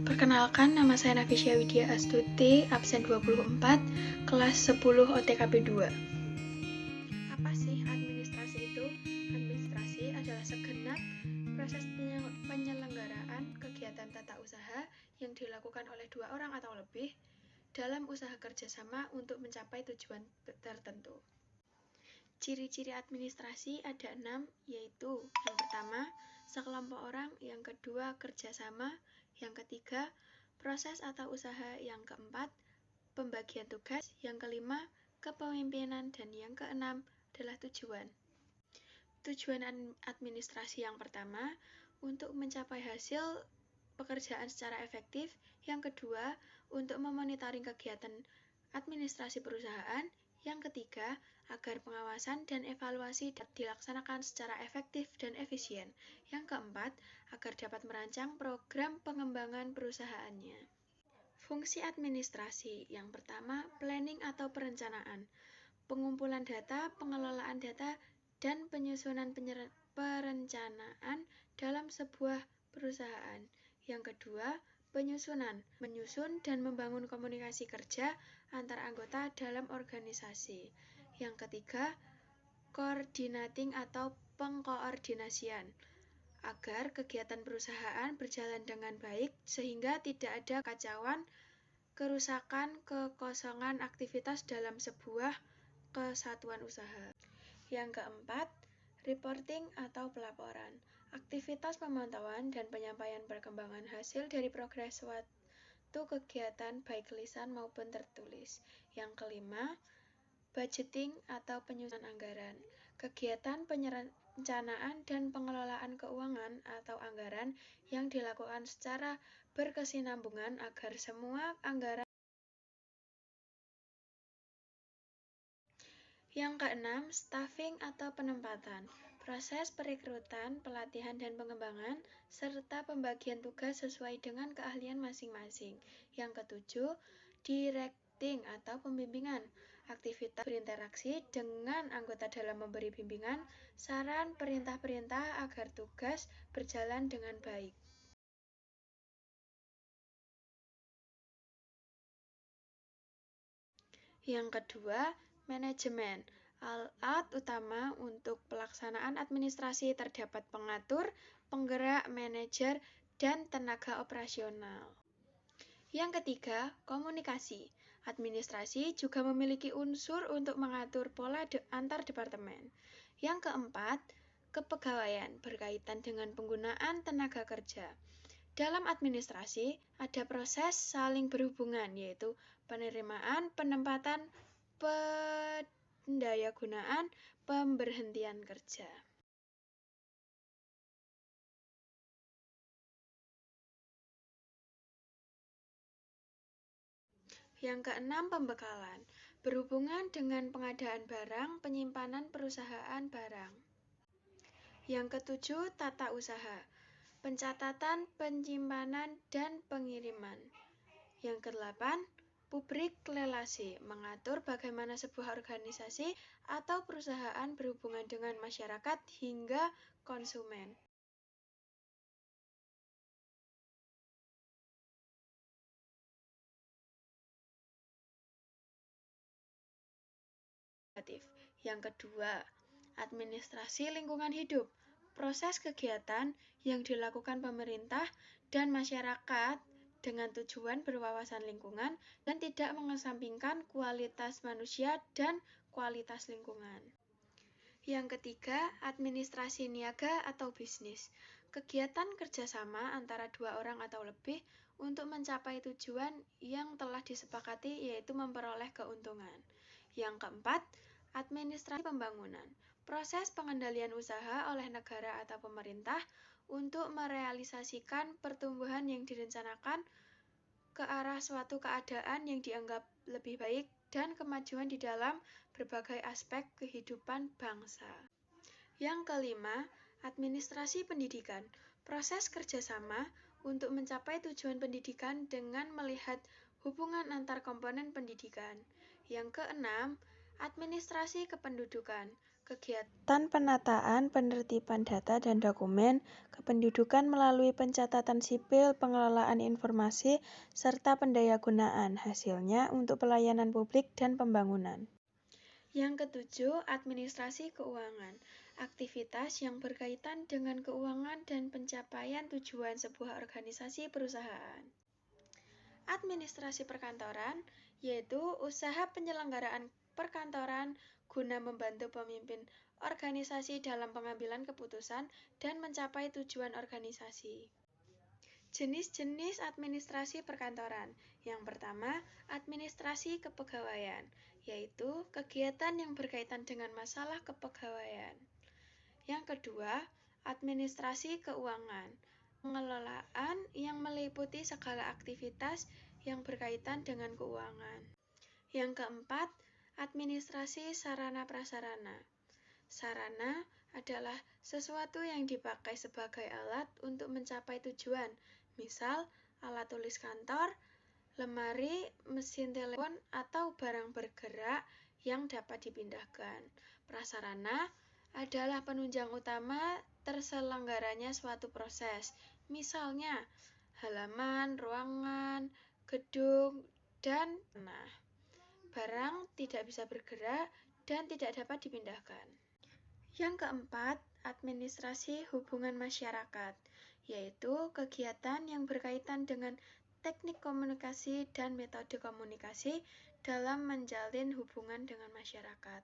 Perkenalkan, nama saya Nafisya Widya Astuti, absen 24, kelas 10 OTKP 2. Apa sih administrasi itu? Administrasi adalah segenap proses penyelenggaraan kegiatan tata usaha yang dilakukan oleh dua orang atau lebih dalam usaha kerjasama untuk mencapai tujuan tertentu. Ciri-ciri administrasi ada 6, yaitu yang pertama, sekelompok orang, yang kedua, kerjasama, yang ketiga, proses atau usaha, yang keempat, pembagian tugas, yang kelima, kepemimpinan, dan yang keenam adalah tujuan. Tujuan administrasi yang pertama, untuk mencapai hasil pekerjaan secara efektif, yang kedua, untuk memonitoring kegiatan administrasi perusahaan, yang ketiga, agar pengawasan dan evaluasi dilaksanakan secara efektif dan efisien. Yang keempat, agar dapat merancang program pengembangan perusahaannya. Fungsi administrasi yang pertama, planning atau perencanaan, pengumpulan data, pengelolaan data, dan penyusunan perencanaan dalam sebuah perusahaan. Yang kedua, penyusunan, menyusun dan membangun komunikasi kerja antar anggota dalam organisasi. Yang ketiga, coordinating atau pengkoordinasian, agar kegiatan perusahaan berjalan dengan baik sehingga tidak ada kekacauan, kerusakan, kekosongan aktivitas dalam sebuah kesatuan usaha. Yang keempat, reporting atau pelaporan, aktivitas pemantauan dan penyampaian perkembangan hasil dari progres suatu kegiatan baik lisan maupun tertulis. Yang kelima, budgeting atau penyusunan anggaran, kegiatan perencanaan dan pengelolaan keuangan atau anggaran yang dilakukan secara berkesinambungan agar semua anggaran. Yang keenam, staffing atau penempatan, proses perekrutan, pelatihan dan pengembangan, serta pembagian tugas sesuai dengan keahlian masing-masing. Yang ketujuh, directing atau pembimbingan, aktivitas berinteraksi dengan anggota dalam memberi bimbingan, saran, perintah-perintah agar tugas berjalan dengan baik. Yang kedua, manajemen. Alat utama untuk pelaksanaan administrasi terdapat pengatur, penggerak, manajer, dan tenaga operasional. Yang ketiga, komunikasi. Administrasi juga memiliki unsur untuk mengatur pola antar departemen. Yang keempat, kepegawaian berkaitan dengan penggunaan tenaga kerja. Dalam administrasi, ada proses saling berhubungan, yaitu penerimaan, penempatan, pendayagunaan, pemberhentian kerja. Yang keenam, pembekalan, berhubungan dengan pengadaan barang, penyimpanan perusahaan barang. Yang ketujuh, tata usaha, pencatatan, penyimpanan, dan pengiriman. Yang kedelapan, publik relasi, mengatur bagaimana sebuah organisasi atau perusahaan berhubungan dengan masyarakat hingga konsumen. Yang kedua, administrasi lingkungan hidup, proses kegiatan yang dilakukan pemerintah dan masyarakat dengan tujuan berwawasan lingkungan dan tidak mengesampingkan kualitas manusia dan kualitas lingkungan. Yang ketiga, administrasi niaga atau bisnis, kegiatan kerjasama antara dua orang atau lebih untuk mencapai tujuan yang telah disepakati, yaitu memperoleh keuntungan. Yang keempat, administrasi pembangunan, proses pengendalian usaha oleh negara atau pemerintah untuk merealisasikan pertumbuhan yang direncanakan ke arah suatu keadaan yang dianggap lebih baik dan kemajuan di dalam berbagai aspek kehidupan bangsa. Yang kelima, administrasi pendidikan, proses kerjasama untuk mencapai tujuan pendidikan dengan melihat hubungan antar komponen pendidikan. Yang keenam, administrasi kependudukan, kegiatan penataan, penertiban data dan dokumen, kependudukan melalui pencatatan sipil, pengelolaan informasi, serta pendayagunaan hasilnya untuk pelayanan publik dan pembangunan. Yang ketujuh, administrasi keuangan. Aktivitas yang berkaitan dengan keuangan dan pencapaian tujuan sebuah organisasi perusahaan. Administrasi perkantoran, yaitu usaha penyelenggaraan perkantoran guna membantu pemimpin organisasi dalam pengambilan keputusan dan mencapai tujuan organisasi. Jenis-jenis administrasi perkantoran. Yang pertama, administrasi kepegawaian, yaitu kegiatan yang berkaitan dengan masalah kepegawaian. Yang kedua, administrasi keuangan, pengelolaan yang meliputi segala aktivitas yang berkaitan dengan keuangan. Yang keempat, administrasi sarana prasarana. Sarana adalah sesuatu yang dipakai sebagai alat untuk mencapai tujuan, misal alat tulis kantor, lemari, mesin telepon, atau barang bergerak yang dapat dipindahkan. Prasarana adalah penunjang utama terselenggaranya suatu proses, misalnya halaman, ruangan, gedung, dan barang tidak bisa bergerak dan tidak dapat dipindahkan. Yang keempat, administrasi hubungan masyarakat, yaitu kegiatan yang berkaitan dengan teknik komunikasi dan metode komunikasi dalam menjalin hubungan dengan masyarakat.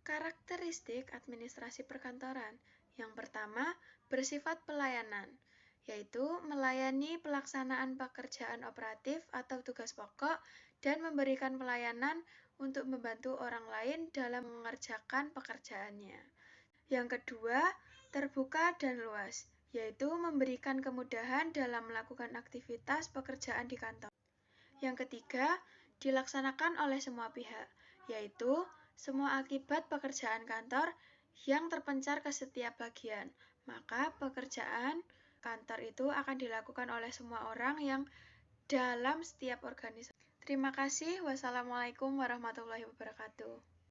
Karakteristik administrasi perkantoran. Yang pertama, bersifat pelayanan, yaitu melayani pelaksanaan pekerjaan operatif atau tugas pokok dan memberikan pelayanan untuk membantu orang lain dalam mengerjakan pekerjaannya. Yang kedua, terbuka dan luas, yaitu memberikan kemudahan dalam melakukan aktivitas pekerjaan di kantor. Yang ketiga, dilaksanakan oleh semua pihak, yaitu semua akibat pekerjaan kantor yang terpencar ke setiap bagian. Maka pekerjaan kantor itu akan dilakukan oleh semua orang yang dalam setiap organisasi. Terima kasih. Wassalamualaikum warahmatullahi wabarakatuh.